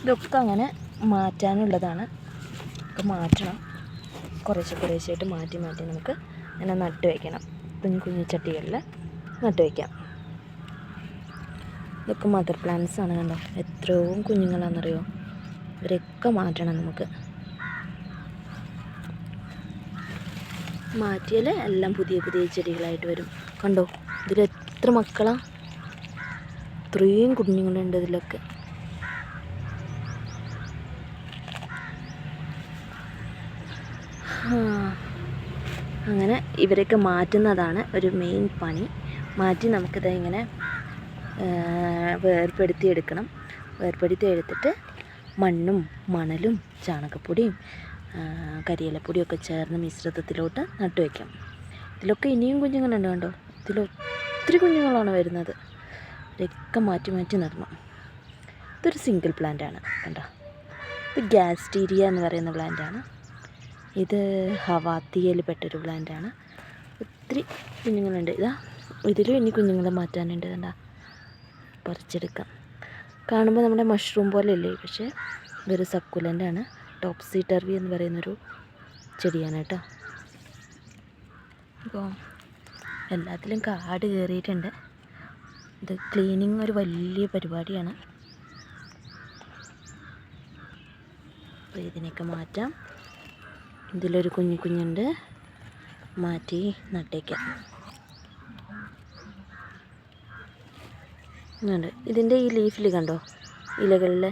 ഇതൊക്കെ അങ്ങനെ മാറ്റാനുള്ളതാണ്. ഒക്കെ മാറ്റണം. കുറേശ്ശായിട്ട് മാറ്റി നമുക്ക് അങ്ങനെ നട്ട് വയ്ക്കണം. കുഞ്ഞു ചട്ടികളിൽ നട്ട് വയ്ക്കാം. ഇതൊക്കെ മദർ പ്ലാന്റ്സ് ആണ്. കണ്ടോ എത്രയോ കുഞ്ഞുങ്ങളാണെന്നറിയോ. ഇവരൊക്കെ മാറ്റണം നമുക്ക്. മാറ്റിയാൽ എല്ലാം പുതിയ ചെടികളായിട്ട് വരും. കണ്ടോ ഇതിലെത്ര മക്കളാണ്, ഇത്രയും കുഞ്ഞുങ്ങളുണ്ട് ഇതിലൊക്കെ. അങ്ങനെ ഇവരൊക്കെ മാറ്റുന്നതാണ് ഒരു മെയിൻ പണി. മാറ്റി നമുക്കിത് ഇങ്ങനെ വേർപെടുത്തി എടുത്തിട്ട് മണ്ണും മണലും ചാണകപ്പൊടിയും കരിയിലപ്പൊടിയൊക്കെ ചേർന്ന് മിശ്രിതത്തിലോട്ട് നട്ടു വയ്ക്കാം. ഇതിലൊക്കെ ഇനിയും കുഞ്ഞുങ്ങളുണ്ട്. കണ്ടോ ഇതിലൊത്തിരി കുഞ്ഞുങ്ങളാണ് വരുന്നത്. ഇതൊക്കെ മാറ്റി നടണം. ഇതൊരു സിംഗിൾ പ്ലാന്റാണ്. കണ്ടോ ഇത് ഗാസ്റ്റീരിയ എന്ന് പറയുന്ന പ്ലാന്റാണ്. ഇത് ഹവാത്തിയയിൽ പെട്ടൊരു പ്ലാന്റാണ്. ഒത്തിരി കുഞ്ഞുങ്ങളുണ്ട്. ഇതിലും ഇനി കുഞ്ഞുങ്ങളെ മാറ്റാനുണ്ട്. കണ്ടോ പറിച്ചെടുക്കാം. കാണുമ്പോൾ നമ്മുടെ മഷ്റൂം പോലെ അല്ലേ, പക്ഷേ ഇതൊരു സക്കുലൻ്റാണ്. ടോപ്സി ടർവി എന്ന് പറയുന്നൊരു ചെടിയാണ് കേട്ടോ. അപ്പോൾ എല്ലാത്തിലും കാട് കയറിയിട്ടുണ്ട്. ഇത് ക്ലീനിങ് ഒരു വലിയ പരിപാടിയാണ്. അപ്പോൾ ഇതിനൊക്കെ മാറ്റാം. ഇതിലൊരു കുഞ്ഞുണ്ട്, മാറ്റി നട്ടേക്കാം. ഇതിൻ്റെ ഈ ലീഫിൽ കണ്ടോ ഇലകളിൽ